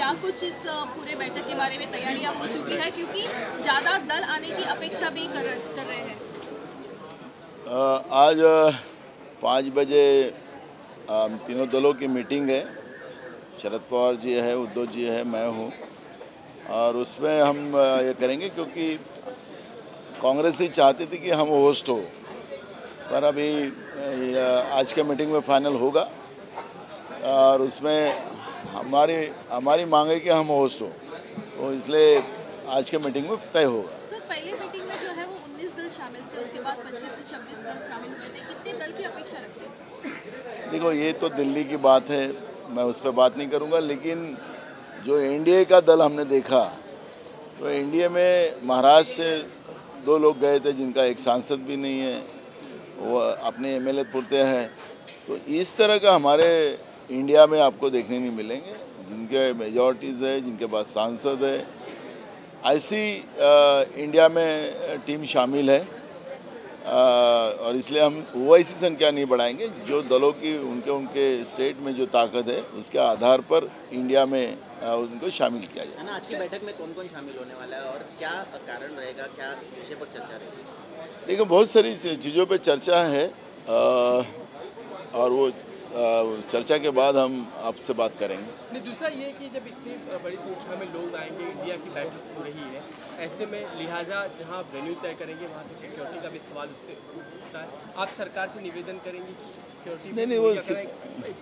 क्या कुछ इस पूरे बैठक के बारे में तैयारियां हो चुकी है, क्योंकि ज़्यादा दल आने की अपेक्षा भी कर रहे हैं? आज 5 बजे तीनों दलों की मीटिंग है। शरद पवार जी है, उद्धव जी है, मैं हूँ, और उसमें हम ये करेंगे, क्योंकि कांग्रेस ही चाहती थी कि हम होस्ट हो, पर अभी आज के मीटिंग में फाइनल होगा और उसमें हमारी मांग है कि हम होस्ट हो, तो इसलिए आज के मीटिंग में तय होगा। सर, पहले मीटिंग में जो है वो 19 दल शामिल थे, उसके बाद 25 से 26 दल शामिल हुए थे। कितने दल की अपेक्षा रखते हैं? देखो, ये तो दिल्ली की बात है, मैं उस पर बात नहीं करूँगा, लेकिन जो एनडीए का दल हमने देखा, तो एनडीए में महाराष्ट्र से 2 लोग गए थे जिनका एक सांसद भी नहीं है, वो अपने एमएलए पुरते हैं। तो इस तरह का हमारे इंडिया में आपको देखने नहीं मिलेंगे, जिनके मेजॉरिटीज़ है, जिनके पास सांसद है। ऐसी इंडिया में टीम शामिल है, और इसलिए हम वैसी संख्या नहीं बढ़ाएंगे। जो दलों की उनके स्टेट में जो ताकत है, उसके आधार पर इंडिया में उनको शामिल किया जाए। आज की बैठक में कौन कौन शामिल होने वाला है और क्या कारण रहेगा, क्या विषय पर चर्चा रहेगी? देखो, बहुत सारी चीज़ों पे चर्चा है, और वो चर्चा के बाद हम आपसे बात करेंगे। नहीं, दूसरा ये कि जब इतनी बड़ी संख्या में लोग आएंगे, इंडिया की बैठक हो रही है, ऐसे में लिहाजा जहां वेन्यू तय करेंगे वहां की सिक्योरिटी का भी सवाल उससे उठता है। आप सरकार से निवेदन करेंगे कि सिक्योरिटी नहीं, वो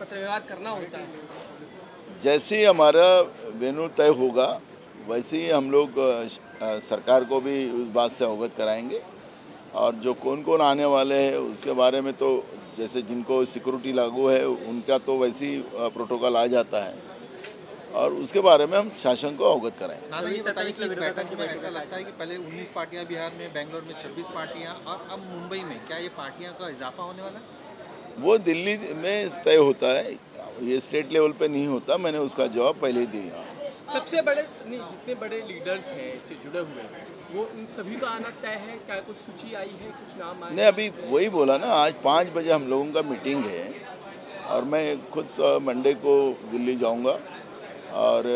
पत्रव्यवहार करना होता है। जैसे ही हमारा वेन्यू तय होगा, वैसे ही हम लोग सरकार को भी उस बात से अवगत कराएंगे, और जो कौन कौन आने वाले हैं उसके बारे में, तो जैसे जिनको सिक्योरिटी लागू है उनका तो वैसे ही प्रोटोकॉल आ जाता है, और उसके बारे में हम शासन को अवगत कराएंगे। नाना, ये बताइए कि इस बैठक में ऐसा लगता है कि पहले 19 पार्टियां बिहार में, बेंगलोर में 26 पार्टियां, और अब मुंबई में, क्या ये पार्टियां का इजाफा होने वाला है? वो दिल्ली में तय होता है, ये स्टेट लेवल पे नहीं होता। मैंने उसका जवाब पहले ही दिया। सबसे बड़े जितने बड़े लीडर्स हैं इससे जुड़े हुए, वो उन सभी का आना तय है? क्या कुछ सूची आई है, कुछ नाम आए? नहीं, अभी वही बोला ना, आज 5 बजे हम लोगों का मीटिंग है, और मैं खुद मंडे को दिल्ली जाऊंगा, और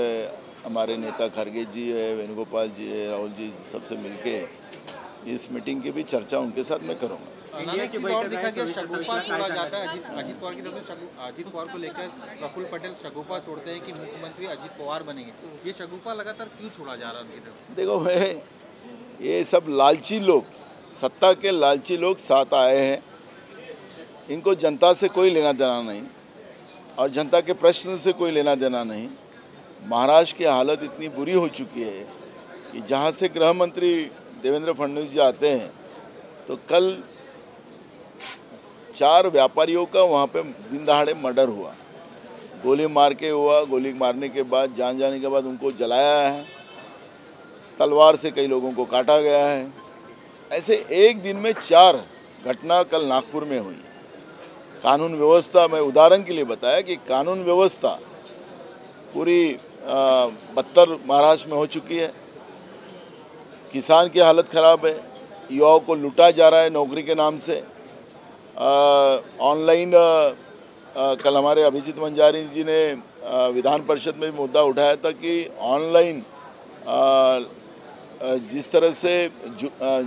हमारे नेता खरगे जी है, वेणुगोपाल जी है, राहुल जी, सबसे मिलके इस मीटिंग की भी चर्चा उनके साथ मैं करूँगा। एक चीज़ और देखा गया, शगुफा छोड़ा जाता है। अजीत पवार की तरफ से अजीत पवार को लेकर प्रफुल्ल पटेल शगुफा छोड़ते हैं कि मुख्यमंत्री अजीत पवार बनेंगे। ये शगुफा लगातार क्यों छोड़ा जा रहा है उनकी तरफ से? देखो, ये सब लालची लोग, सत्ता के लालची लोग साथ आए हैं। इनको जनता से कोई लेना देना नहीं, और जनता के प्रश्न से कोई लेना देना नहीं। महाराष्ट्र की हालत इतनी बुरी हो चुकी है कि जहाँ से गृह मंत्री देवेंद्र फडणवीस जी आते हैं, तो कल 4 व्यापारियों का वहाँ पे दिन दहाड़े मर्डर हुआ, गोली मार के हुआ। गोली मारने के बाद, जान जाने के बाद उनको जलाया है, तलवार से कई लोगों को काटा गया है। ऐसे एक दिन में 4 घटना कल नागपुर में हुई। कानून व्यवस्था, मैं उदाहरण के लिए बताया कि कानून व्यवस्था पूरी बदतर महाराष्ट्र में हो चुकी है। किसान की हालत ख़राब है, युवाओं को लूटा जा रहा है नौकरी के नाम से। ऑनलाइन कल हमारे अभिजीत वंजारी जी ने विधान परिषद में मुद्दा उठाया था कि ऑनलाइन जिस तरह से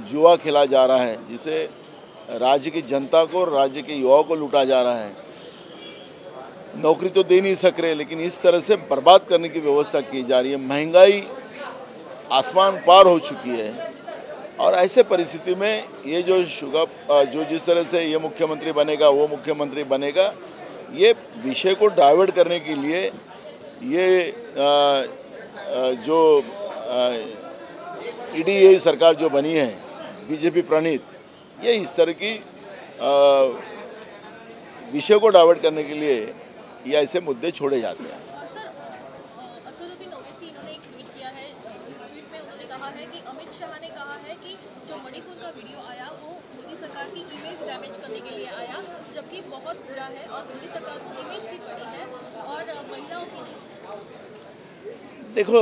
जुआ खेला जा रहा है, जिसे राज्य की जनता को, राज्य के युवाओं को लूटा जा रहा है। नौकरी तो दे नहीं सक रहे, लेकिन इस तरह से बर्बाद करने की व्यवस्था की जा रही है। महंगाई आसमान पार हो चुकी है, और ऐसे परिस्थिति में ये जो जिस तरह से ये मुख्यमंत्री बनेगा, वो मुख्यमंत्री बनेगा, ये विषय को डाइवर्ट करने के लिए ये जो ईडी सरकार जो बनी है, बीजेपी प्रणीत, ये इस तरह की विषय को डाइवर्ट करने के लिए ये ऐसे मुद्दे छोड़े जाते हैं। इन्होंने एक ट्वीट किया है। इस ट्वीट में उन्होंने कहा है कि अमित शाह ने कहा है कि जो मणिपुर का वीडियो आया वो मोदी सरकार की इमेज डैमेज करने के लिए आया, जबकि बहुत बुरा है और मोदी सरकार को इमेज की पड़ी है और महिलाओं की नहीं। देखो,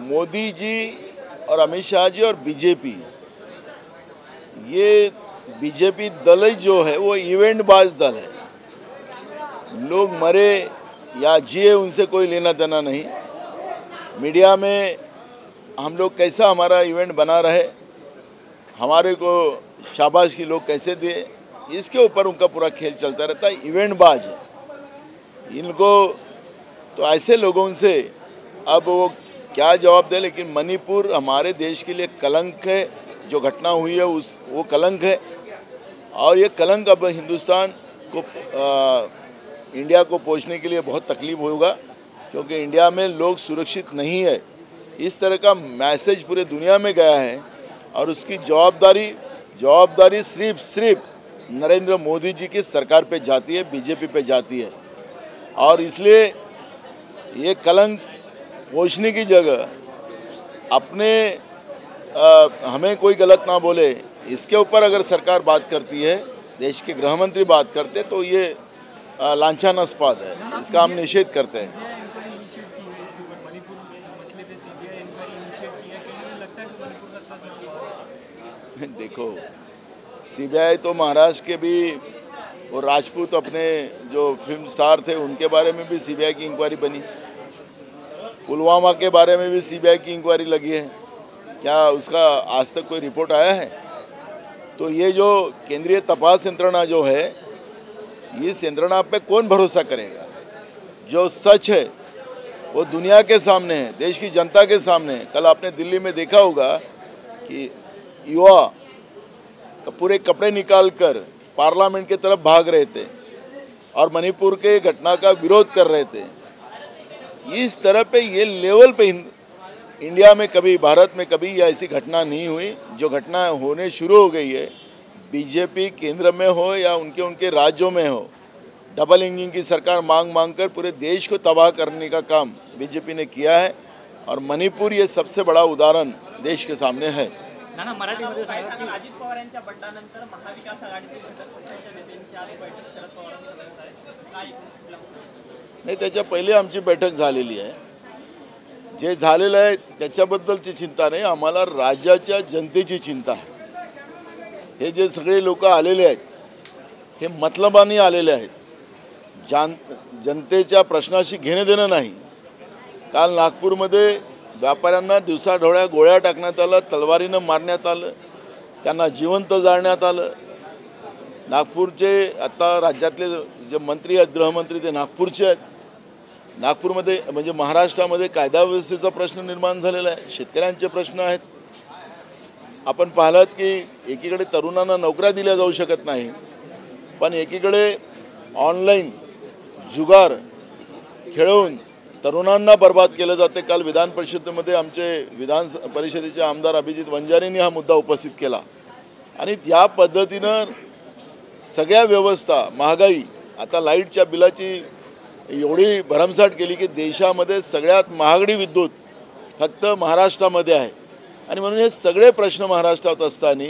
मोदी जी और अमित शाह जी और बीजेपी, ये बीजेपी दल ही जो है वो इवेंट बाज दल है। लोग मरे या जिए उनसे कोई लेना देना नहीं। मीडिया में हम लोग कैसा हमारा इवेंट बना रहे, हमारे को शाबाशी लोग कैसे दिए, इसके ऊपर उनका पूरा खेल चलता रहता है। इवेंट बाज है इनको, तो ऐसे लोगों से अब वो क्या जवाब दे। लेकिन मणिपुर हमारे देश के लिए कलंक है, जो घटना हुई है वो कलंक है, और ये कलंक अब हिंदुस्तान को इंडिया को पहुंचने के लिए बहुत तकलीफ होगा, क्योंकि इंडिया में लोग सुरक्षित नहीं है। इस तरह का मैसेज पूरे दुनिया में गया है, और उसकी जवाबदारी सिर्फ नरेंद्र मोदी जी की सरकार पे जाती है, बीजेपी पे जाती है। और इसलिए ये कलंक पहुंचने की जगह अपने हमें कोई गलत ना बोले, इसके ऊपर अगर सरकार बात करती है, देश के गृह मंत्री बात करते, तो ये लांछनास्पद है, इसका हम निषेध करते हैं। देखो, सीबीआई तो महाराष्ट्र के भी वो राजपूत अपने जो फिल्म स्टार थे उनके बारे में भी सीबीआई की इंक्वायरी बनी, पुलवामा के बारे में भी सीबीआई की इंक्वायरी लगी है। क्या उसका आज तक कोई रिपोर्ट आया है? तो ये जो केंद्रीय तपास यंत्रणा जो है, इस यंत्रणा पे कौन भरोसा करेगा? जो सच है वो दुनिया के सामने है, देश की जनता के सामने है। कल आपने दिल्ली में देखा होगा कि युवा पूरे कपड़े निकालकर पार्लियामेंट की तरफ भाग रहे थे और मणिपुर के घटना का विरोध कर रहे थे। इस तरह पे ये लेवल पे इंडिया में कभी, भारत में कभी ये ऐसी घटना नहीं हुई। जो घटना होने शुरू हो गई है, बीजेपी केंद्र में हो या उनके राज्यों में हो, डबल इंजन की सरकार मांग कर पूरे देश को तबाह करने का काम बीजेपी ने किया है, और मणिपुर ये सबसे बड़ा उदाहरण देश के सामने है। मराठीमध्ये अजित पवार यांच्या बंडानंतर महाविकास आघाडीतील घटक पक्षांच्या नेत्यांची आज बैठक शरद पवारांसोबत आहे, काय नाही, त्याच्या पहिले आमची बैठक झालेली आहे। जे झालेलं आहे त्याच्याबद्दलची चिंता नाही, आम्हाला राज्याच्या जनतेची चिंता आहे। हे जे सगळे लोक आलेले आहेत हे मतलबाने आलेले आहेत, जनतेच्या प्रश्नाशी घेणे देणं नाही। काल नागपूरमध्ये व्यापाऱ्यांना दिवसाढवळ्या गोळ्या टाकण्यात आलं, तलवारीनं मारण्यात आलं, त्यांना जिवंत जाळण्यात आलं। नागपूरचे आता राज्यातले जे मंत्री आहेत, गृहमंत्री, ते नागपूरचे आहेत। नागपूरमध्ये म्हणजे महाराष्ट्रामध्ये कायदा व्यवस्थेचा प्रश्न निर्माण झालेला आहे, शेतकऱ्यांचे प्रश्न आहेत। आपण पाहिलात की एकीकडे तरुणांना नोकऱ्या दिल्या जाऊ शकत नाही, पण एकीकडे ऑनलाईन जुगार खेळून तरुणांना बर्बाद केलं जाते। काल विधान परिषदेमध्ये आमचे विधान परिषदेचे आमदार अभिजित वंजारींनी हा मुद्दा उपस्थित केला, आणि त्या पद्धतीनं सगळ्या व्यवस्था, महागाई, आता लाईटच्या बिलाची एवढी भरमसाठ केली की देशामध्ये सगळ्यात महागडी विद्युत फक्त महाराष्ट्रामध्ये आहे। आणि म्हणून हे सगळे प्रश्न महाराष्ट्रात असताना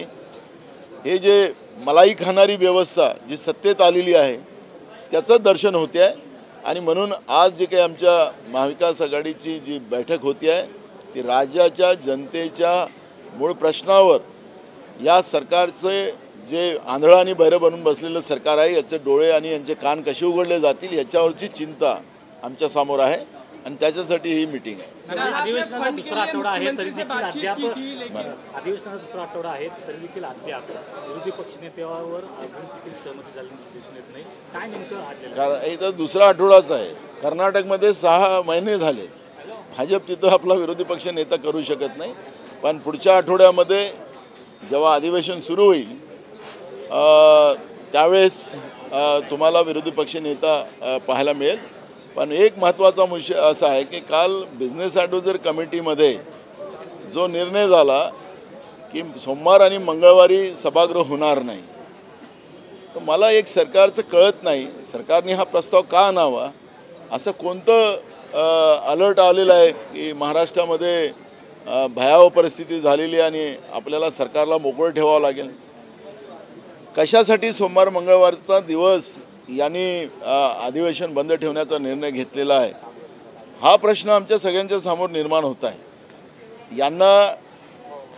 हे जे मलाई खाणारी व्यवस्था जी सत्तेत आलेली आहे त्याचं दर्शन होते आहे। आणि म्हणून आज जे काही आमच्या महाविकास आघाडीची जी बैठक होती आहे ती राज्याच्या जनतेच्या मूळ प्रश्नावर, या सरकारचे जे आंधळं आणि बहिरं बनून बसलेलं सरकार आहे याचे डोळे आणि यांचे कान कसे उघडले जातील याच्यावरची चिंता आमच्या समोर आहे, आणि त्याच्यासाठी ही मीटिंग आहे। अधिवेशनाचा दुसरा आठवडा आहे तरी देखील अद्याप विरोधी पक्षनेत्यावर अजून देखील सहमती झाली दिसून येत नाही, काय नेमकं? कारण इथं दुसरा आठवडाच आहे। कर्नाटकमध्ये 6 महिने झाले, भाजप तिथं आपला विरोधी पक्ष नेता करू शकत नाही, पण पुढच्या आठवड्यामध्ये जेव्हा अधिवेशन सुरू होईल त्यावेळेस तुम्हाला विरोधी पक्ष नेता पाहायला मिळेल। पण एक महत्त्वाचा विषय असा आहे की काल बिझनेस ॲडवायझर कमिटीमध्ये जो निर्णय झाला की सोमवार आणि मंगळवारी सभागृह होणार नाही, तर मला एक सरकारचं कळत नाही, सरकारने हा प्रस्ताव का आणावा? असं कोणतं अलर्ट आलेलं आहे की महाराष्ट्रामध्ये भयावह परिस्थिती झालेली आहे आणि आपल्याला सरकारला मोकळं ठेवावं लागेल? कशासाठी सोमवार मंगळवारचा दिवस यांनी अधिवेशन बंद ठेवण्याचा निर्णय घेतलेला आहे, हा प्रश्न आमच्या सगळ्यांच्या समोर निर्माण होत आहे। यांना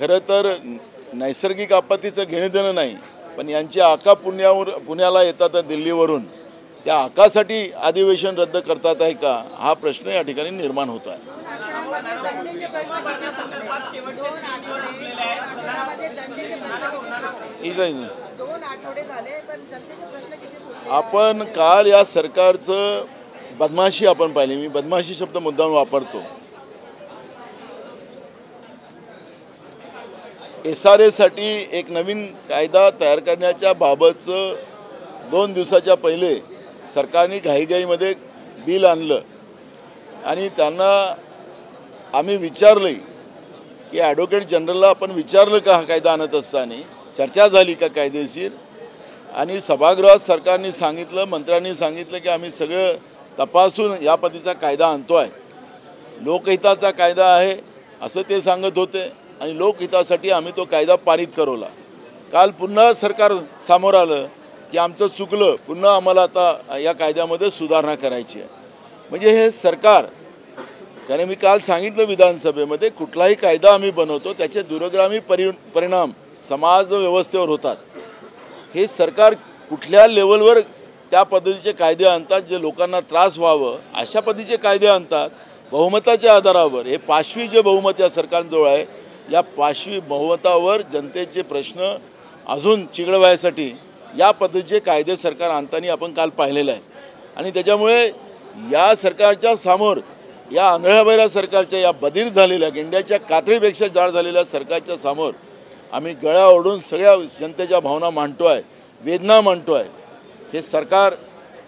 खरं तर नैसर्गिक आपत्तीचं घेणं देणं नाही, पण यांची आका पुण्याला येतात दिल्लीवरून, त्या आकासाठी अधिवेशन रद्द करतात आहे का, हा प्रश्न या ठिकाणी निर्माण होत आहे। संदर्भात शेवटचे 3 दिवस संपलेले आहेत. 2 आठवडे झाले पण जनतेचे प्रश्न किती सुटले? आपण काल या सरकारचं बदमाशी आपण पाहिली. मी बदमाशी शब्द मुद्दाम वापरतो. SRA साठी एक नवीन कायदा तयार करण्याच्या बाबतचं 2 दिवसाच्या पहिले सरकारने घाईघाईमध्ये बिल आणलं आणि त्यांना आम्ही विचारलं की ॲडव्होकेट जनरलला आपण विचारलं का हा कायदा आणत असताना चर्चा झाली का कायदेशीर, आणि सभागृहात सरकारने सांगितलं, मंत्र्यांनी सांगितलं की आम्ही सगळं तपासून या पद्धतीचा कायदा आणतो आहे, लोकहिताचा कायदा आहे असं ते सांगत होते आणि लोकहितासाठी आम्ही तो कायदा पारित करवला. काल पुन्हा सरकार समोर आलं की आमचं चुकलं, पुन्हा आम्हाला आता या कायद्यामध्ये सुधारणा करायची आहे. म्हणजे हे सरकार, कारण मी काल सांगितलं विधानसभेमध्ये कुठलाही कायदा आम्ही बनवतो त्याचे दूरगामी परिणाम समाज व्यवस्थेवर होतात. हे सरकार कुठल्या लेवलवर त्या पद्धतीचे कायदे आणतात जे लोकांना त्रास व्हावं अशा पद्धतीचे कायदे आणतात बहुमताच्या आधारावर. हे पाशवी जे बहुमत या सरकारजवळ आहे, या पाशवी बहुमतावर जनतेचे प्रश्न अजून चिघळवायसाठी या पद्धतीचे कायदे सरकार आणताना आपण काल पाहिलेलं आहे. आणि त्याच्यामुळे या सरकारच्या समोर, या आंधळ्याबहिऱ्या सरकारच्या, या बधीर झालेल्या गेंड्याच्या कातळीपेक्षा जाड झालेल्या सरकारच्या समोर आम्ही गळा ओढून सगळ्या जनतेच्या भावना मांडतो आहे, वेदना मांडतो आहे. हे सरकार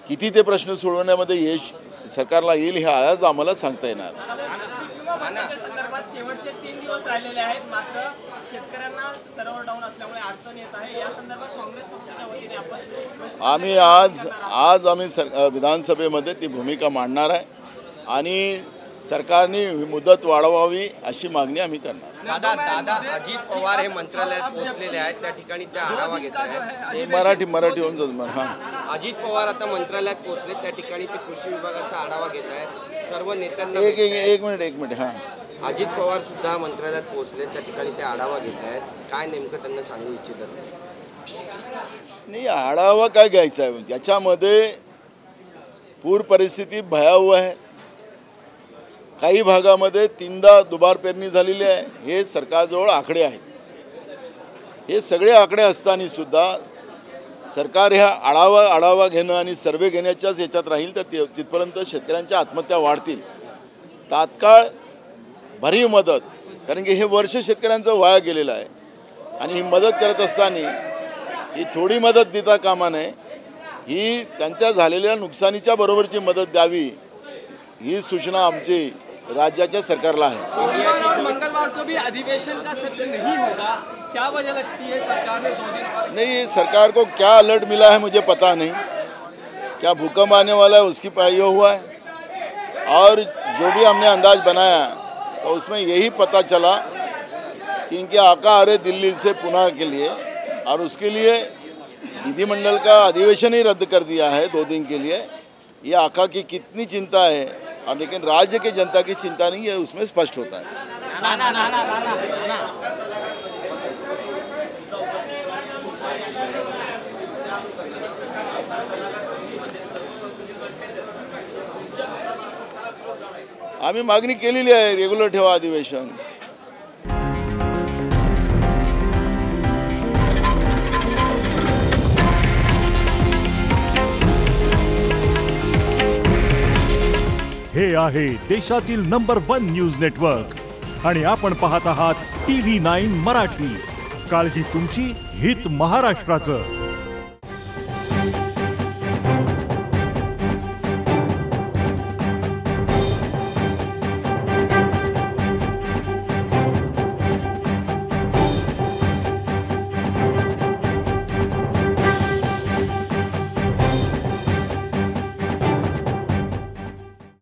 किती ते प्रश्न सोडवण्यामध्ये यश सरकारला येईल हे आज आम्हाला सांगता येणार. संदर्भात शेवटचे 3 दिवस राहिलेले आहेत, मात्र शेतकऱ्यांना सर्व्हर डाऊन असल्यामुळे अडचण येत आहे. या संदर्भात काँग्रेस पक्षाच्या वतीने आपण आम्ही आम्ही विधानसभेमध्ये ती भूमिका मांडणार आहे आणि सरकारने मुदत वाढवावी अशी मागणी आम्ही करणार. दादा अजित पवार हे मंत्रालयात पोहोचलेले आहेत, त्या ठिकाणी ते आढावा घेत आहेत. मराठी होऊन जात. हां, अजित पवार आता मंत्रालयात पोहोचले, त्या ठिकाणी ते कृषी विभागाचा आढावा घेत आहेत. सर्व नेत्यांना एक मिनिट. हां, अजित पवार सुद्धा मंत्रालयात पोहोचले, त्या ठिकाणी ते आढावा घेत आहेत. काय नेमकं त्यांना सांगू इच्छितात? नाही, आढावा काय घ्यायचा आहे? याच्यामध्ये पूर परिस्थिती भयावह आहे. काही भागामध्ये 3दा दुबार पेरणी झालेली आहे. हे सरकारजवळ आकडे आहेत. हे सगळे आकडे असताना सुद्धा सरकार ह्या आढावा घेणं आणि सर्वे घेण्याच्याच याच्यात राहील तर तिथपर्यंत शेतकऱ्यांच्या आत्महत्या वाढतील. तात्काळ भरीव मदत, कारण की हे वर्ष शेतकऱ्यांचं वाया गेलेलं आहे आणि ही मदत करत असताना ही थोडी मदत देता कामा नये. ही त्यांच्या झालेल्या नुकसानीच्या बरोबरची मदत द्यावी ही सूचना आमची राज्याच्या सरकारला है। मंगलवार को भी अधिवेशन का सत्र नहीं होगा, क्या वजह लगती है? सरकार ने 2 दिन नहीं, सरकार को क्या अलर्ट मिला है मुझे पता नहीं, क्या भूकंप आने वाला है उसकी ये हुआ है, और जो भी हमने अंदाज बनाया तो उसमें यही पता चला कि इनके आका आ रहे दिल्ली से पुणे के लिए, और उसके लिए विधिमंडल का अधिवेशन ही रद्द कर दिया है 2 दिन के लिए। ये आका की कितनी चिंता है, और लेकिन राज्य की जनता की चिंता नहीं है, उसमें स्पष्ट होता है। आम्ही मागणी केलेली आहे, रेग्युलर ठेवा अधिवेशन। हे आहे देशातील नंबर 1 न्यूज नेटवर्क आणि आपण पाहत आहात TV9 मराठी। काळजी तुमची, हित महाराष्ट्राचं।